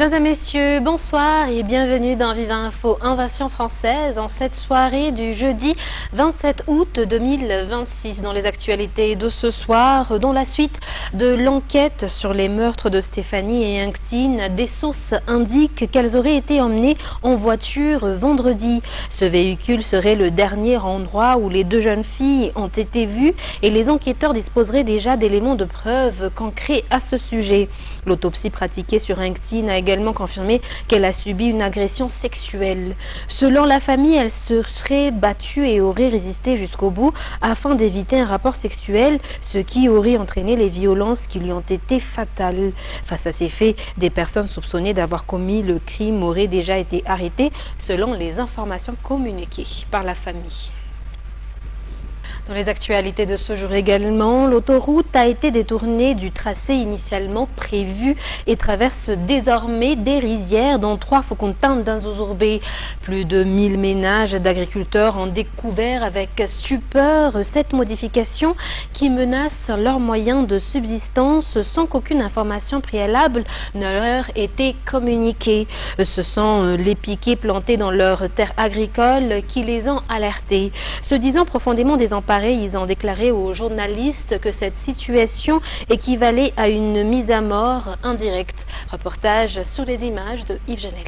Mesdames et messieurs, bonsoir et bienvenue dans Viva Info Invasion Française en cette soirée du jeudi 27 août 2026. Dans les actualités de ce soir, dans la suite de l'enquête sur les meurtres de Stéphanie et Anctine, des sources indiquent qu'elles auraient été emmenées en voiture vendredi. Ce véhicule serait le dernier endroit où les deux jeunes filles ont été vues et les enquêteurs disposeraient déjà d'éléments de preuve concrets à ce sujet. L'autopsie pratiquée sur Anctine a également confirmé qu'elle a subi une agression sexuelle. Selon la famille, elle se serait battue et aurait résisté jusqu'au bout afin d'éviter un rapport sexuel, ce qui aurait entraîné les violences qui lui ont été fatales. Face à ces faits, des personnes soupçonnées d'avoir commis le crime auraient déjà été arrêtées selon les informations communiquées par la famille. Dans les actualités de ce jour également, l'autoroute a été détournée du tracé initialement prévu et traverse désormais des rizières dans 3 Faucontins d'Anzozurbe. Plus de 1000 ménages d'agriculteurs ont découvert avec stupeur cette modification qui menace leurs moyens de subsistance sans qu'aucune information préalable ne leur ait été communiquée. Ce sont les piquets plantés dans leurs terres agricoles qui les ont alertés. Se disant profondément désemparés, ils ont déclaré aux journalistes que cette situation équivalait à une mise à mort indirecte. Reportage sur les images de Yves Janel.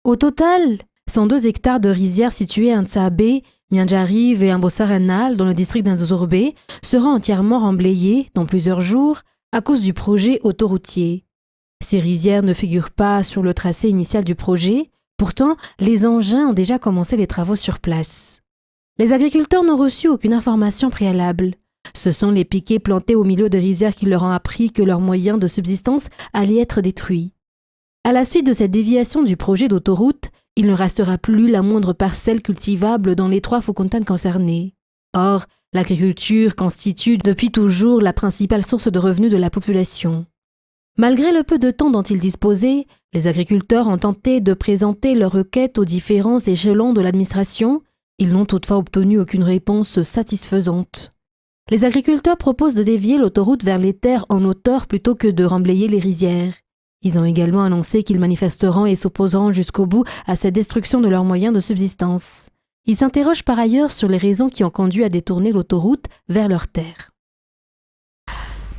Au total, 102 hectares de rizières situées à Ntsabe, Mianjarive et Mbosaranal dans le district d'Anzozurbe seront entièrement remblayées dans plusieurs jours à cause du projet autoroutier. Ces rizières ne figurent pas sur le tracé initial du projet, pourtant les engins ont déjà commencé les travaux sur place. Les agriculteurs n'ont reçu aucune information préalable. Ce sont les piquets plantés au milieu des rizières qui leur ont appris que leurs moyens de subsistance allaient être détruits. À la suite de cette déviation du projet d'autoroute, il ne restera plus la moindre parcelle cultivable dans les 3 Faucontins concernés. Or, l'agriculture constitue depuis toujours la principale source de revenus de la population. Malgré le peu de temps dont ils disposaient, les agriculteurs ont tenté de présenter leurs requêtes aux différents échelons de l'administration. Ils n'ont toutefois obtenu aucune réponse satisfaisante. Les agriculteurs proposent de dévier l'autoroute vers les terres en hauteur plutôt que de remblayer les rizières. Ils ont également annoncé qu'ils manifesteront et s'opposeront jusqu'au bout à cette destruction de leurs moyens de subsistance. Ils s'interrogent par ailleurs sur les raisons qui ont conduit à détourner l'autoroute vers leurs terres.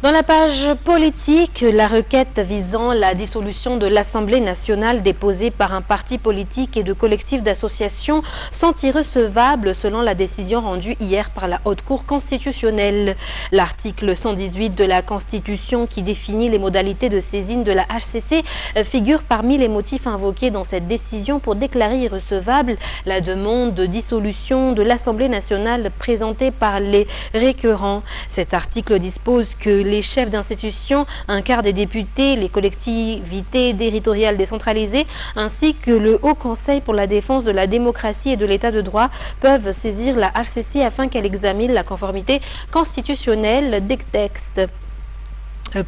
Dans la page politique, la requête visant la dissolution de l'Assemblée nationale déposée par un parti politique et de collectifs d'associations sont irrecevables selon la décision rendue hier par la Haute Cour constitutionnelle. L'article 118 de la Constitution qui définit les modalités de saisine de la HCC figure parmi les motifs invoqués dans cette décision pour déclarer irrecevable la demande de dissolution de l'Assemblée nationale présentée par les requérants. Cet article dispose que les chefs d'institution, un quart des députés, les collectivités territoriales décentralisées, ainsi que le Haut Conseil pour la défense de la démocratie et de l'état de droit peuvent saisir la HCC afin qu'elle examine la conformité constitutionnelle des textes.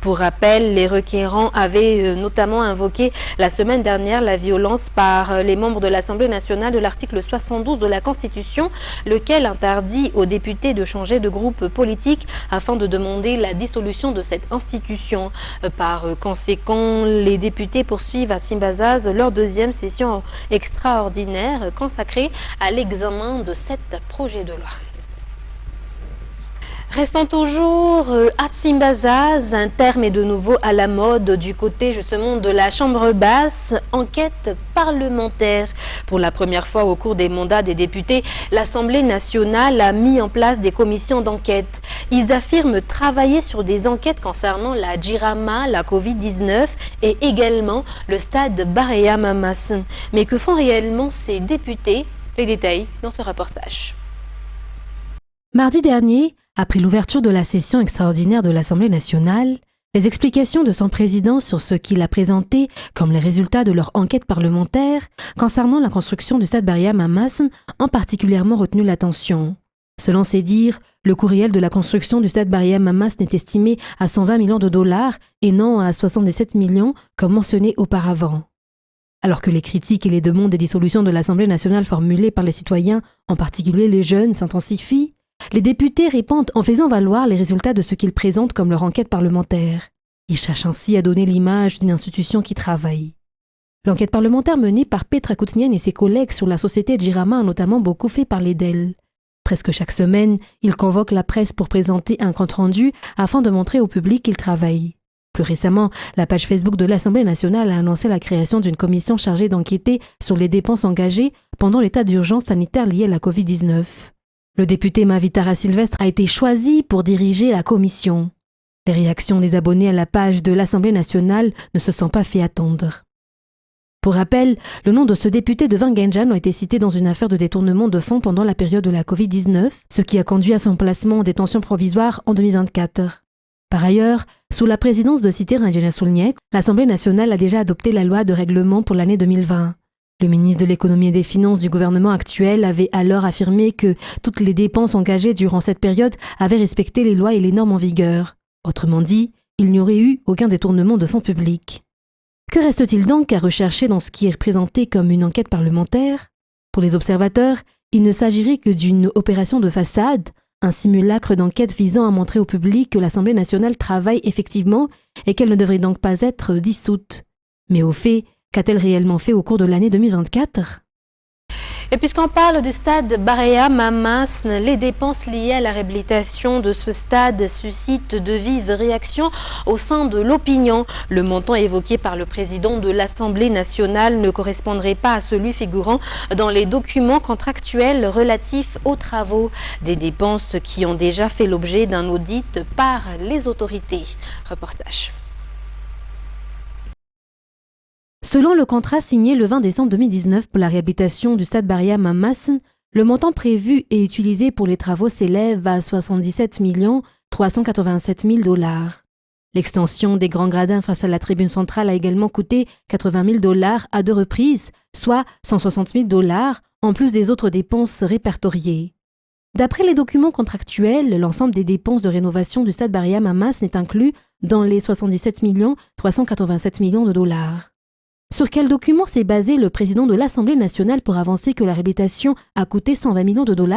Pour rappel, les requérants avaient notamment invoqué la semaine dernière la violence par les membres de l'Assemblée nationale de l'article 72 de la Constitution, lequel interdit aux députés de changer de groupe politique afin de demander la dissolution de cette institution. Par conséquent, les députés poursuivent à Tsimbazaz leur deuxième session extraordinaire consacrée à l'examen de cet projet de loi. Restons toujours à Tsimbazaz, un terme est de nouveau à la mode du côté justement de la Chambre basse, enquête parlementaire. Pour la première fois au cours des mandats des députés, l'Assemblée nationale a mis en place des commissions d'enquête. Ils affirment travailler sur des enquêtes concernant la Jirama, la Covid-19 et également le stade Baréa Mamas. Mais que font réellement ces députés? Les détails dans ce reportage. Mardi dernier, après l'ouverture de la session extraordinaire de l'Assemblée nationale, les explications de son président sur ce qu'il a présenté comme les résultats de leur enquête parlementaire concernant la construction du stade Baréa Mamas ont particulièrement retenu l'attention. Selon ses dires, le coût réel de la construction du stade Baréa Mamas n'est estimé à 120 millions de dollars et non à 77 millions comme mentionné auparavant. Alors que les critiques et les demandes des dissolutions de l'Assemblée nationale formulées par les citoyens, en particulier les jeunes, s'intensifient, les députés répondent en faisant valoir les résultats de ce qu'ils présentent comme leur enquête parlementaire. Il cherche ainsi à donner l'image d'une institution qui travaille. L'enquête parlementaire menée par Petra Koutsnian et ses collègues sur la société Jirama a notamment beaucoup fait parler d'elle. Presque chaque semaine, il convoque la presse pour présenter un compte-rendu afin de montrer au public qu'il travaille. Plus récemment, la page Facebook de l'Assemblée nationale a annoncé la création d'une commission chargée d'enquêter sur les dépenses engagées pendant l'état d'urgence sanitaire lié à la Covid-19. Le député Mavitara Sylvestre a été choisi pour diriger la commission. Les réactions des abonnés à la page de l'Assemblée nationale ne se sont pas fait attendre. Pour rappel, le nom de ce député de Wangenjan a été cité dans une affaire de détournement de fonds pendant la période de la Covid-19, ce qui a conduit à son placement en détention provisoire en 2024. Par ailleurs, sous la présidence de Cité Rangena Soulniek, l'Assemblée nationale a déjà adopté la loi de règlement pour l'année 2020. Le ministre de l'Économie et des Finances du gouvernement actuel avait alors affirmé que toutes les dépenses engagées durant cette période avaient respecté les lois et les normes en vigueur. Autrement dit, il n'y aurait eu aucun détournement de fonds publics. Que reste-t-il donc à rechercher dans ce qui est présenté comme une enquête parlementaire ? Pour les observateurs, il ne s'agirait que d'une opération de façade, un simulacre d'enquête visant à montrer au public que l'Assemblée nationale travaille effectivement et qu'elle ne devrait donc pas être dissoute. Mais au fait, qu'a-t-elle réellement fait au cours de l'année 2024 ? Et puisqu'on parle du stade Baréa Mamasn, les dépenses liées à la réhabilitation de ce stade suscitent de vives réactions au sein de l'opinion. Le montant évoqué par le président de l'Assemblée nationale ne correspondrait pas à celui figurant dans les documents contractuels relatifs aux travaux. Des dépenses qui ont déjà fait l'objet d'un audit par les autorités. Reportage. Selon le contrat signé le 20 décembre 2019 pour la réhabilitation du stade Baréa Mamasn, le montant prévu et utilisé pour les travaux s'élève à 77 387 000 $. L'extension des grands gradins face à la tribune centrale a également coûté 80 000 $ à 2 reprises, soit 160 000 $, en plus des autres dépenses répertoriées. D'après les documents contractuels, l'ensemble des dépenses de rénovation du stade Baréa Mamasn est inclus dans les 77 387 000 $. Sur quel document s'est basé le président de l'Assemblée nationale pour avancer que la réhabilitation a coûté 120 millions de $?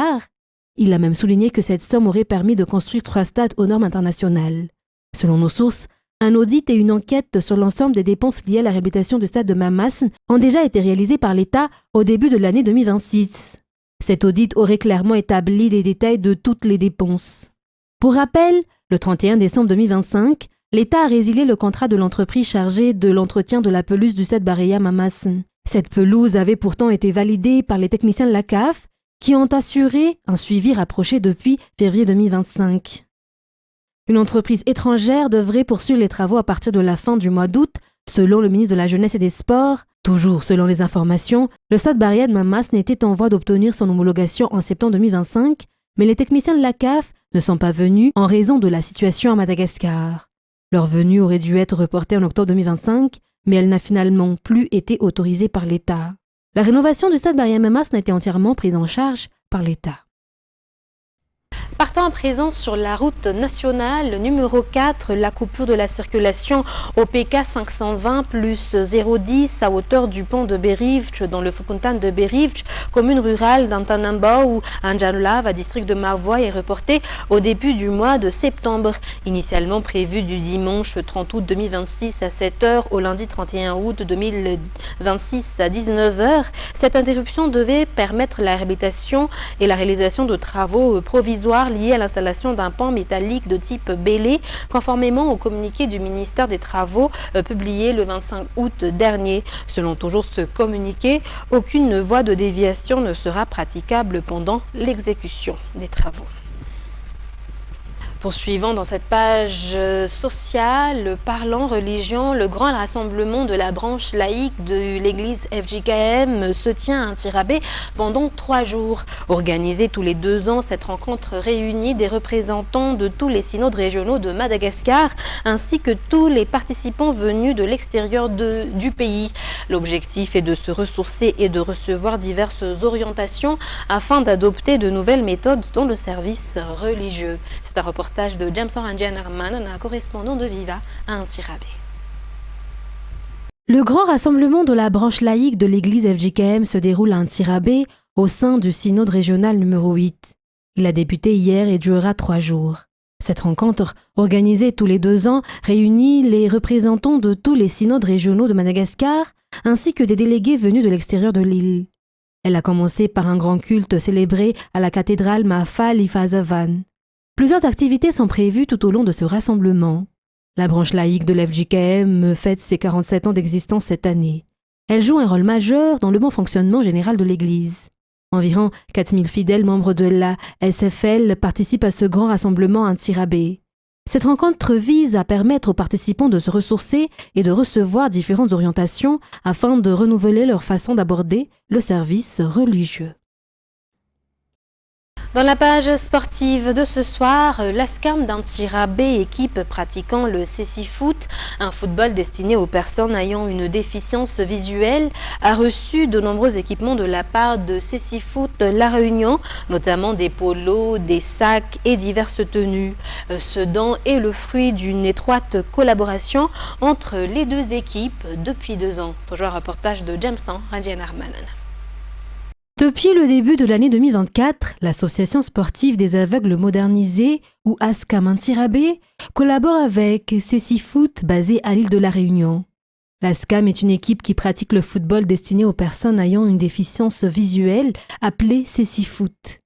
Il a même souligné que cette somme aurait permis de construire 3 stades aux normes internationales. Selon nos sources, un audit et une enquête sur l'ensemble des dépenses liées à la réhabilitation du stade de Mamasn ont déjà été réalisés par l'État au début de l'année 2026. Cet audit aurait clairement établi les détails de toutes les dépenses. Pour rappel, le 31 décembre 2025, l'État a résilié le contrat de l'entreprise chargée de l'entretien de la pelouse du stade Baréa Mamasn. Cette pelouse avait pourtant été validée par les techniciens de la CAF qui ont assuré un suivi rapproché depuis février 2025. Une entreprise étrangère devrait poursuivre les travaux à partir de la fin du mois d'août, selon le ministre de la Jeunesse et des Sports. Toujours selon les informations, le stade Baréa Mamasn était en voie d'obtenir son homologation en septembre 2025, mais les techniciens de la CAF ne sont pas venus en raison de la situation à Madagascar. Leur venue aurait dû être reportée en octobre 2025, mais elle n'a finalement plus été autorisée par l'État. La rénovation du stade Baréa Mamasn a été entièrement prise en charge par l'État. Partant à présent sur la route nationale numéro 4, la coupure de la circulation au PK 520 plus 010 à hauteur du pont de Berivj dans le Fukuntan de Berivj, commune rurale d'Antanamba ou Anjanlava, district de Marvoie, est reportée au début du mois de septembre. Initialement prévu du dimanche 30 août 2026 à 7h au lundi 31 août 2026 à 19h, cette interruption devait permettre la réhabilitation et la réalisation de travaux provisoires lié à l'installation d'un pont métallique de type Bélé, conformément au communiqué du ministère des Travaux publié le 25 août dernier. Selon toujours ce communiqué, aucune voie de déviation ne sera praticable pendant l'exécution des travaux. Poursuivant dans cette page sociale, parlant religion, le grand rassemblement de la branche laïque de l'église FJKM se tient à Ntirabe pendant 3 jours. Organisée tous les 2 ans, cette rencontre réunit des représentants de tous les synodes régionaux de Madagascar ainsi que tous les participants venus de l'extérieur du pays. L'objectif est de se ressourcer et de recevoir diverses orientations afin d'adopter de nouvelles méthodes dans le service religieux. C'est un reportage de James Orangian Arman, un correspondant de Viva à Ntirabe. Le grand rassemblement de la branche laïque de l'église FJKM se déroule à Ntirabe au sein du synode régional numéro 8. Il a débuté hier et durera 3 jours. Cette rencontre, organisée tous les 2 ans, réunit les représentants de tous les synodes régionaux de Madagascar, ainsi que des délégués venus de l'extérieur de l'île. Elle a commencé par un grand culte célébré à la cathédrale Mahafal Hifadzevan. Plusieurs activités sont prévues tout au long de ce rassemblement. La branche laïque de l'FJKM fête ses 47 ans d'existence cette année. Elle joue un rôle majeur dans le bon fonctionnement général de l'Église. Environ 4000 fidèles membres de la SFL participent à ce grand rassemblement à Ntsirabé. Cette rencontre vise à permettre aux participants de se ressourcer et de recevoir différentes orientations afin de renouveler leur façon d'aborder le service religieux. Dans la page sportive de ce soir, l'ASCAM d'Ntsirabé, équipe pratiquant le Cécifoot, un football destiné aux personnes ayant une déficience visuelle, a reçu de nombreux équipements de la part de Cécifoot La Réunion, notamment des polos, des sacs et diverses tenues. Ce don est le fruit d'une étroite collaboration entre les deux équipes depuis 2 ans. Toujours un reportage de Jameson Rajan Armanan. Depuis le début de l'année 2024, l'Association sportive des aveugles modernisés, ou ASCAM Ntsirabé, collabore avec Cécifoot basée à l'île de la Réunion. L'ASCAM est une équipe qui pratique le football destiné aux personnes ayant une déficience visuelle, appelée Cécifoot.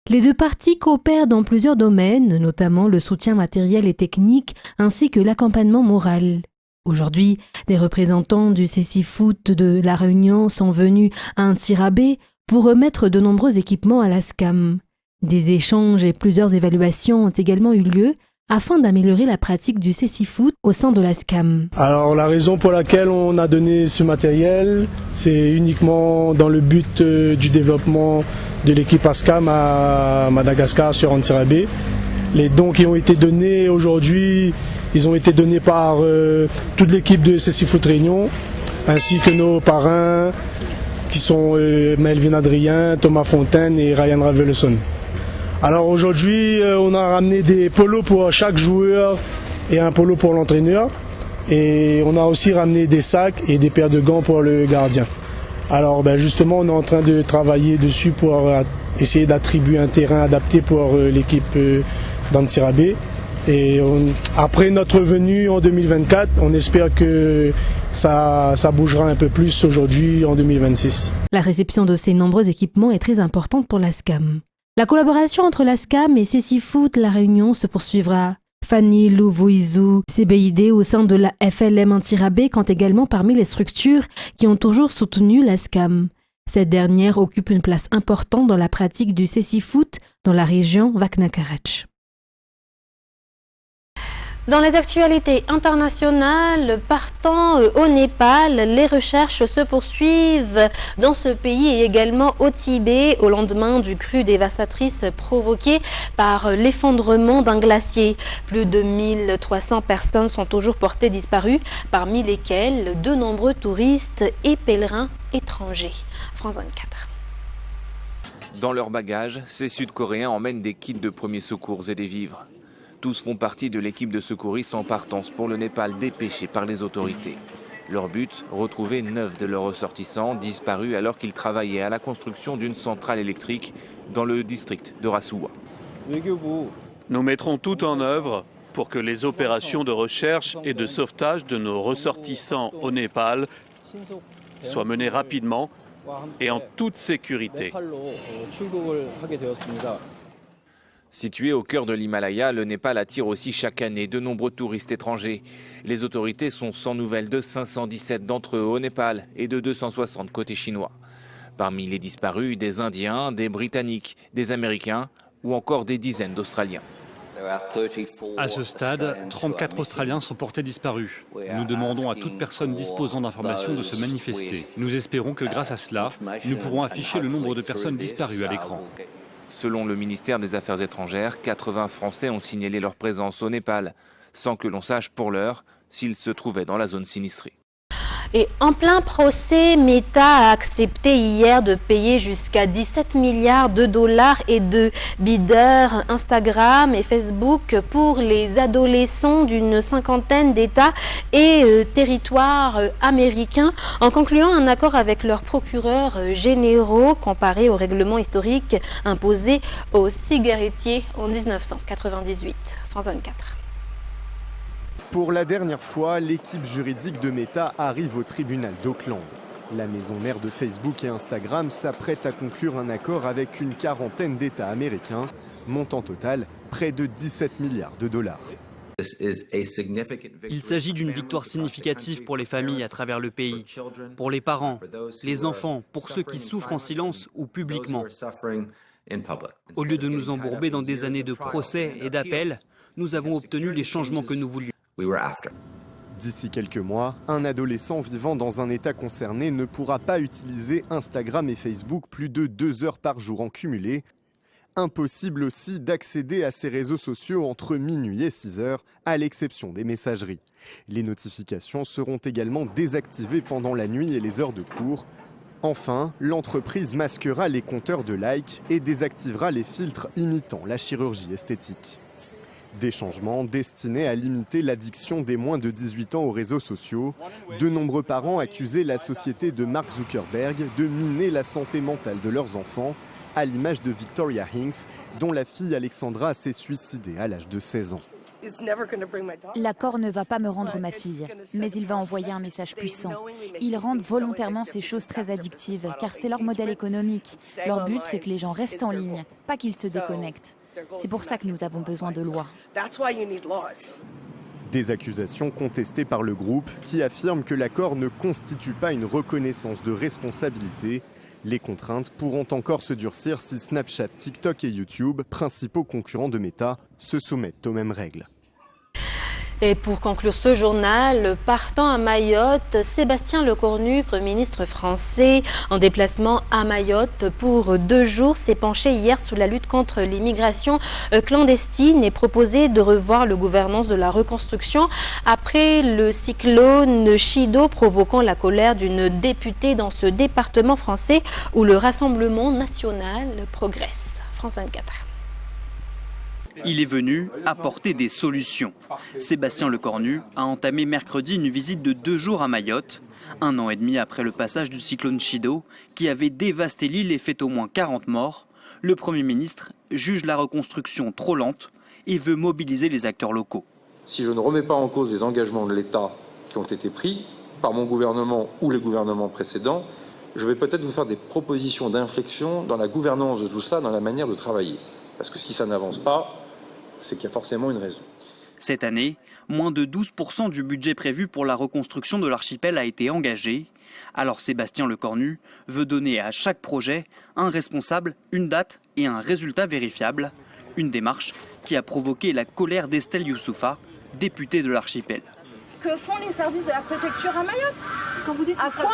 Les deux parties coopèrent dans plusieurs domaines, notamment le soutien matériel et technique, ainsi que l'accompagnement moral. Aujourd'hui, des représentants du Cécifoot de la Réunion sont venus à Ntsirabé pour remettre de nombreux équipements à l'ASCAM. Des échanges et plusieurs évaluations ont également eu lieu afin d'améliorer la pratique du Cécifoot au sein de l'ASCAM. Alors la raison pour laquelle on a donné ce matériel, c'est uniquement dans le but du développement de l'équipe ASCAM à Madagascar sur Ntsirabé. Les dons qui ont été donnés aujourd'hui, ils ont été donnés par toute l'équipe de Cécifoot Réunion, ainsi que nos parrains, qui sont Melvin Adrien, Thomas Fontaine et Ryan Raveloson. Alors aujourd'hui, on a ramené des polos pour chaque joueur et un polo pour l'entraîneur. Et on a aussi ramené des sacs et des paires de gants pour le gardien. Alors justement, on est en train de travailler dessus pour essayer d'attribuer un terrain adapté pour l'équipe d'Ntsirabé. Et après notre venue en 2024, on espère que ça bougera un peu plus aujourd'hui en 2026. La réception de ces nombreux équipements est très importante pour l'ASCAM. La collaboration entre l'ASCAM et Cécifoot La Réunion se poursuivra. Fanny Louvoizou CBID au sein de la FLM Ntsirabé compte également parmi les structures qui ont toujours soutenu l'ASCAM. Cette dernière occupe une place importante dans la pratique du Cécifoot dans la région Vaknakarach. Dans les actualités internationales, partant au Népal, les recherches se poursuivent dans ce pays et également au Tibet au lendemain du crue dévastatrice provoqué par l'effondrement d'un glacier. Plus de 1300 personnes sont toujours portées disparues, parmi lesquelles de nombreux touristes et pèlerins étrangers. France 24. Dans leur bagage, ces Sud-Coréens emmènent des kits de premiers secours et des vivres. Tous font partie de l'équipe de secouristes en partance pour le Népal dépêché par les autorités. Leur but, retrouver 9 de leurs ressortissants disparus alors qu'ils travaillaient à la construction d'une centrale électrique dans le district de Rasuwa. Nous mettrons tout en œuvre pour que les opérations de recherche et de sauvetage de nos ressortissants au Népal soient menées rapidement et en toute sécurité. Situé au cœur de l'Himalaya, le Népal attire aussi chaque année de nombreux touristes étrangers. Les autorités sont sans nouvelles de 517 d'entre eux au Népal et de 260 côté chinois. Parmi les disparus, des Indiens, des Britanniques, des Américains ou encore des dizaines d'Australiens. À ce stade, 34 Australiens sont portés disparus. Nous demandons à toute personne disposant d'informations de se manifester. Nous espérons que grâce à cela, nous pourrons afficher le nombre de personnes disparues à l'écran. Selon le ministère des Affaires étrangères, 80 Français ont signalé leur présence au Népal, sans que l'on sache pour l'heure s'ils se trouvaient dans la zone sinistrée. Et en plein procès, Meta a accepté hier de payer jusqu'à 17 milliards de dollars et de bidders Instagram et Facebook pour les adolescents d'une cinquantaine d'États et territoires américains, en concluant un accord avec leurs procureurs généraux comparé au règlement historique imposé aux cigarettiers en 1998. France 24. Pour la dernière fois, l'équipe juridique de Meta arrive au tribunal d'Auckland. La maison mère de Facebook et Instagram s'apprête à conclure un accord avec une quarantaine d'États américains, montant total près de 17 milliards de dollars. Il s'agit d'une victoire significative pour les familles à travers le pays, pour les parents, les enfants, pour ceux qui souffrent en silence ou publiquement. Au lieu de nous embourber dans des années de procès et d'appels, nous avons obtenu les changements que nous voulions. D'ici quelques mois, un adolescent vivant dans un État concerné ne pourra pas utiliser Instagram et Facebook plus de 2 heures par jour en cumulé. Impossible aussi d'accéder à ces réseaux sociaux entre minuit et 6 heures, à l'exception des messageries. Les notifications seront également désactivées pendant la nuit et les heures de cours. Enfin, l'entreprise masquera les compteurs de likes et désactivera les filtres imitant la chirurgie esthétique. Des changements destinés à limiter l'addiction des moins de 18 ans aux réseaux sociaux. De nombreux parents accusaient la société de Mark Zuckerberg de miner la santé mentale de leurs enfants, à l'image de Victoria Hinks, dont la fille Alexandra s'est suicidée à l'âge de 16 ans. L'accord ne va pas me rendre ma fille, mais il va envoyer un message puissant. Ils rendent volontairement ces choses très addictives, car c'est leur modèle économique. Leur but, c'est que les gens restent en ligne, pas qu'ils se déconnectent. C'est pour ça que nous avons besoin de lois. Des accusations contestées par le groupe qui affirme que l'accord ne constitue pas une reconnaissance de responsabilité. Les contraintes pourront encore se durcir si Snapchat, TikTok et YouTube, principaux concurrents de Meta, se soumettent aux mêmes règles. Et pour conclure ce journal, partant à Mayotte, Sébastien Lecornu, Premier ministre français, en déplacement à Mayotte pour 2 jours, s'est penché hier sur la lutte contre l'immigration clandestine et proposé de revoir la gouvernance de la reconstruction après le cyclone Chido provoquant la colère d'une députée dans ce département français où le Rassemblement national progresse. France 24. Il est venu apporter des solutions. Sébastien Lecornu a entamé mercredi une visite de 2 jours à Mayotte, 1 an et demi après le passage du cyclone Chido, qui avait dévasté l'île et fait au moins 40 morts. Le Premier ministre juge la reconstruction trop lente et veut mobiliser les acteurs locaux. Si je ne remets pas en cause les engagements de l'État qui ont été pris par mon gouvernement ou les gouvernements précédents, je vais peut-être vous faire des propositions d'inflexion dans la gouvernance de tout cela, dans la manière de travailler. Parce que si ça n'avance pas, c'est qu'il y a forcément une raison. Cette année, moins de 12% du budget prévu pour la reconstruction de l'archipel a été engagé. Alors Sébastien Lecornu veut donner à chaque projet un responsable, une date et un résultat vérifiable. Une démarche qui a provoqué la colère d'Estelle Youssoufa, députée de l'archipel. Que font les services de la préfecture à Mayotte? Quand vous dites à quoi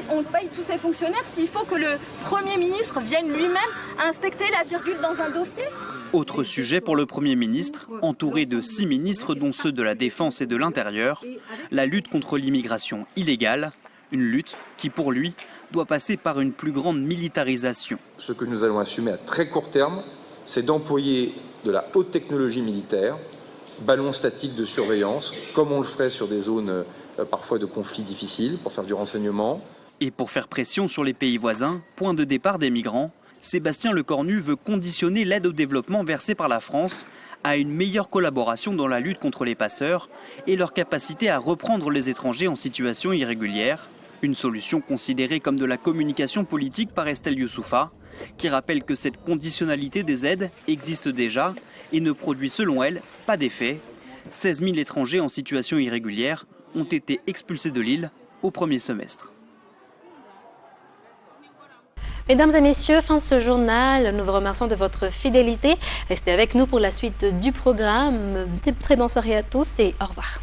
on paye tous ces fonctionnaires s'il faut que le Premier ministre vienne lui-même inspecter la virgule dans un dossier? Autre sujet pour le Premier ministre, entouré de 6 ministres dont ceux de la Défense et de l'Intérieur, la lutte contre l'immigration illégale, une lutte qui pour lui doit passer par une plus grande militarisation. Ce que nous allons assumer à très court terme, c'est d'employer de la haute technologie militaire, ballons statiques de surveillance, comme on le ferait sur des zones parfois de conflits difficiles, pour faire du renseignement. Et pour faire pression sur les pays voisins, point de départ des migrants, Sébastien Lecornu veut conditionner l'aide au développement versée par la France à une meilleure collaboration dans la lutte contre les passeurs et leur capacité à reprendre les étrangers en situation irrégulière. Une solution considérée comme de la communication politique par Estelle Youssoufa, qui rappelle que cette conditionnalité des aides existe déjà et ne produit selon elle pas d'effet. 16 000 étrangers en situation irrégulière ont été expulsés de l'île au premier semestre. Mesdames et messieurs, fin de ce journal. Nous vous remercions de votre fidélité. Restez avec nous pour la suite du programme. Très bonne soirée à tous et au revoir.